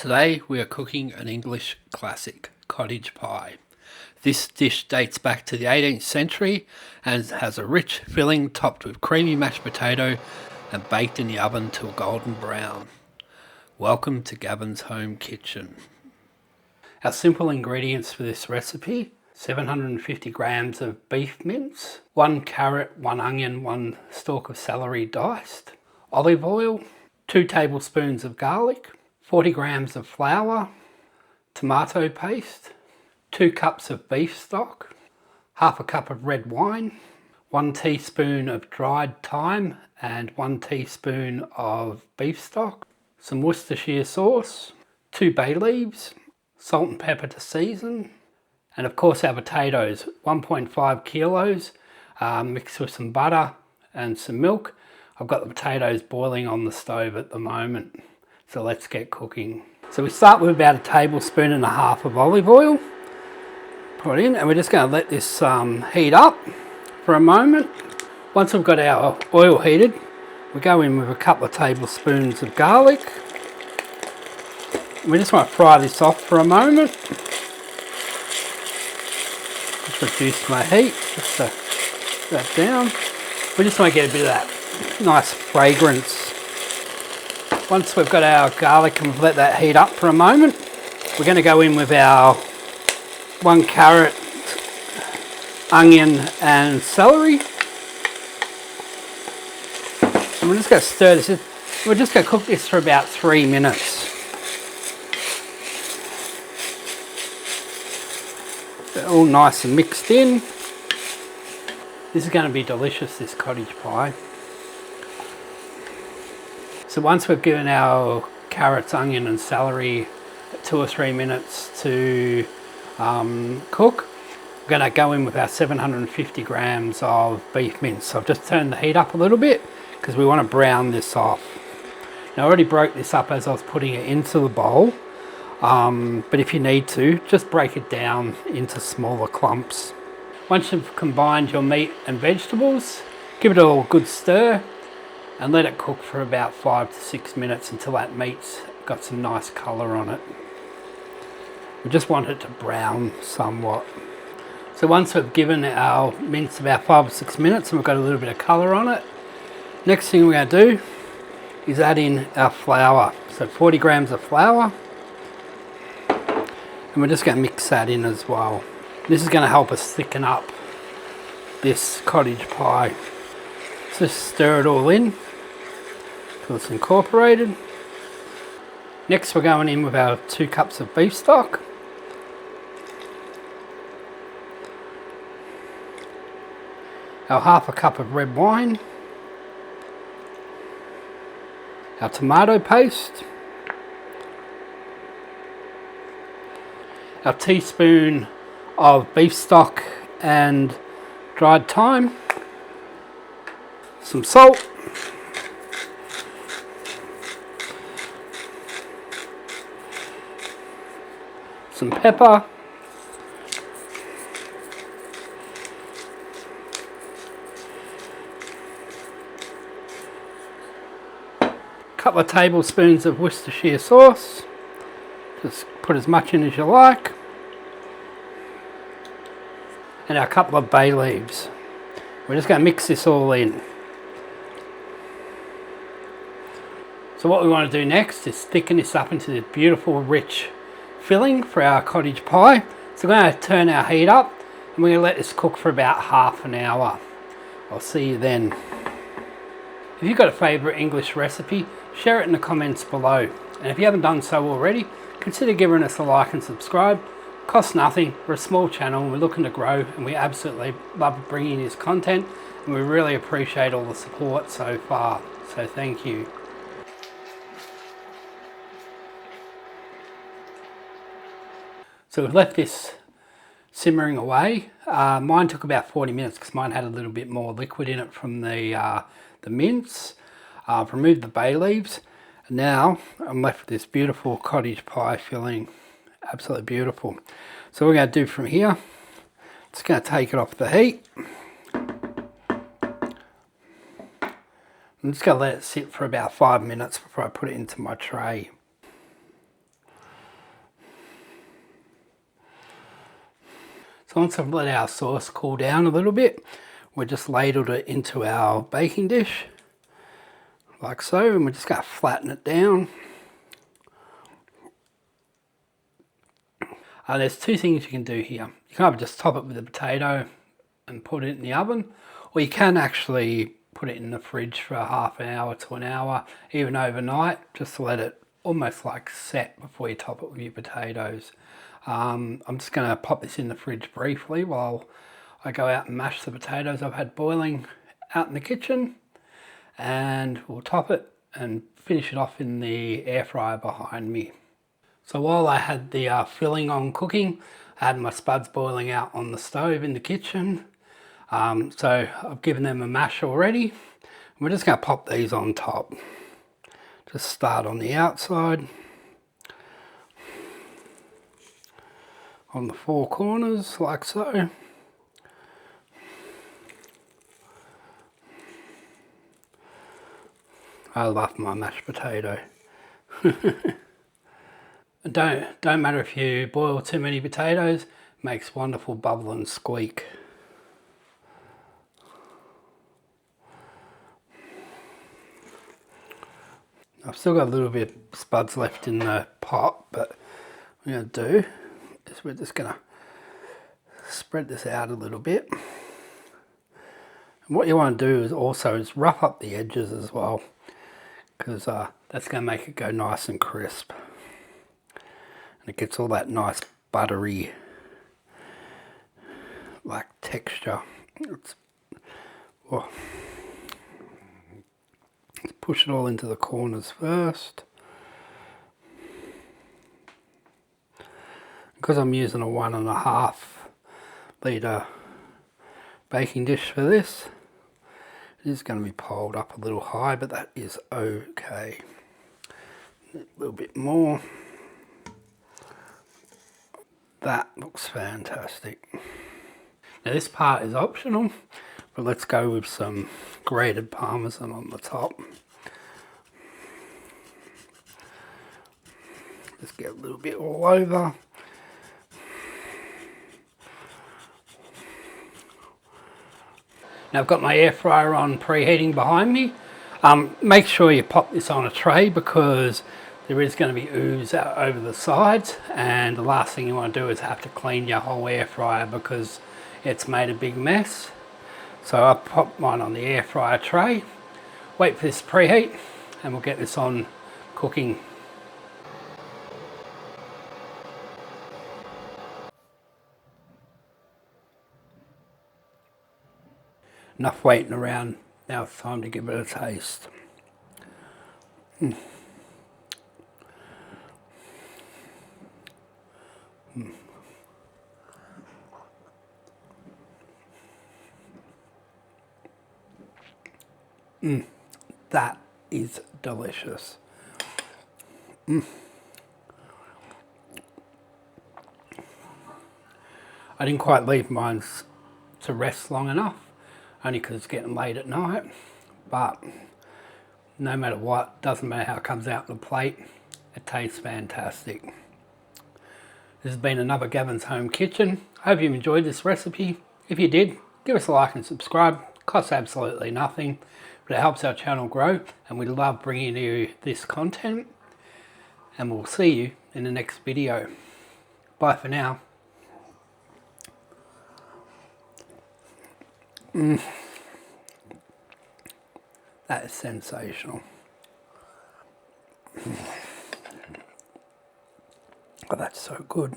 Today we are cooking an English classic, cottage pie. This dish dates back to the 18th century and has a rich filling topped with creamy mashed potato and baked in the oven till golden brown. Welcome to Gavin's Home Kitchen. Our simple ingredients for this recipe: 750 grams of beef mince, 1 carrot, 1 onion, 1 stalk of celery diced, olive oil, 2 tablespoons of garlic, 40 grams of flour, tomato paste, 2 cups of beef stock, half a cup of red wine, 1 teaspoon of dried thyme and 1 teaspoon of beef stock, some Worcestershire sauce, 2 bay leaves, salt and pepper to season, and of course our potatoes, 1.5 kilos, mixed with some butter and some milk. I've got the potatoes boiling on the stove at the moment, so let's get cooking. So we start with about 1.5 tablespoons of olive oil. Put in, and we're just going to let this heat up for a moment. Once we've got our oil heated, we go in with a couple of tablespoons of garlic. We just want to fry this off for a moment. Just reduce my heat, just to that down. We just want to get a bit of that nice fragrance. Once we've got our garlic and we've let that heat up for a moment, we're going to go in with our 1 carrot, onion and celery. And we're just going to stir this. We're just going to cook this for about 3 minutes. They're all nice and mixed in. This is going to be delicious, this cottage pie. So once we've given our carrots, onion and celery 2 or 3 minutes to cook, we're going to go in with our 750 grams of beef mince. So I've just turned the heat up a little bit because we want to brown this off. Now I already broke this up as I was putting it into the bowl, but if you need to, just break it down into smaller clumps. Once you've combined your meat and vegetables, give it a good stir and let it cook for about 5 to 6 minutes until that meat's got some nice colour on it. We just want it to brown somewhat. So once we've given our mince about 5 or 6 minutes and we've got a little bit of colour on it, next thing we're going to do is add in our flour. So 40 grams of flour, and we're just going to mix that in as well. This is going to help us thicken up this cottage pie. Just stir it all in until it's incorporated. Next we're going in with our 2 cups of beef stock. Our half a cup of red wine. Our tomato paste. Our teaspoon of beef stock and dried thyme. Some salt. Some pepper. Couple of tablespoons of Worcestershire sauce. Just put as much in as you like. And our couple of bay leaves. We're just going to mix this all in. So what we want to do next is thicken this up into this beautiful rich filling for our cottage pie. So we're going to turn our heat up and we're going to let this cook for about half an hour. I'll see you then. If you've got a favourite English recipe, share it in the comments below. And if you haven't done so already, consider giving us a like and subscribe. Costs nothing. We're a small channel and we're looking to grow, and we absolutely love bringing this content, and we really appreciate all the support so far. So thank you. So we've left this simmering away. Mine took about 40 minutes because mine had a little bit more liquid in it from the mince. I've removed the bay leaves, and now I'm left with this beautiful cottage pie filling. Absolutely beautiful. So what we're going to do from here, just going to take it off the heat. I'm just going to let it sit for about 5 minutes before I put it into my tray. So once I've let our sauce cool down a little bit, we'll just ladle it into our baking dish, like so, and we're just going to flatten it down. There's two things you can do here. You can either just top it with a potato and put it in the oven, or you can actually put it in the fridge for half an hour to an hour, even overnight, just to let it almost like set before you top it with your potatoes. I'm just going to pop this in the fridge briefly while I go out and mash the potatoes I've had boiling out in the kitchen, and we'll top it and finish it off in the air fryer behind me. So while I had the filling on cooking, I had my spuds boiling out on the stove in the kitchen. So I've given them a mash already. We're just going to pop these on top. Just start on the outside, on the four corners, like so. I love my mashed potato. Don't matter if you boil too many potatoes, it makes wonderful bubble and squeak. I've still got a little bit of spuds left in the pot, but what we're going to do is we're just going to spread this out a little bit. And what you want to do is also rough up the edges as well, because that's going to make it go nice and crisp. And it gets all that nice buttery like texture. Let's push it all into the corners first. Because I'm using a 1.5 litre baking dish for this, it is going to be piled up a little high, but that is okay. A little bit more. That looks fantastic. Now this part is optional, but let's go with some grated Parmesan on the top. Just get a little bit all over. Now I've got my air fryer on preheating behind me. Make sure you pop this on a tray because there is going to be ooze out over the sides, and the last thing you want to do is have to clean your whole air fryer because it's made a big mess. So I'll pop mine on the air fryer tray, wait for this to preheat, and we'll get this on cooking. Enough waiting around, now it's time to give it a taste. That is delicious. I didn't quite leave mine to rest long enough, only because it's getting late at night, but no matter what, doesn't matter how it comes out on the plate, it tastes fantastic. This has been another Gavin's Home Kitchen. I hope you enjoyed this recipe. If you did, give us a like and subscribe. It costs absolutely nothing, but it helps our channel grow, and we love bringing you this content. And we'll see you in the next video. Bye for now. That is sensational. Oh, that's so good.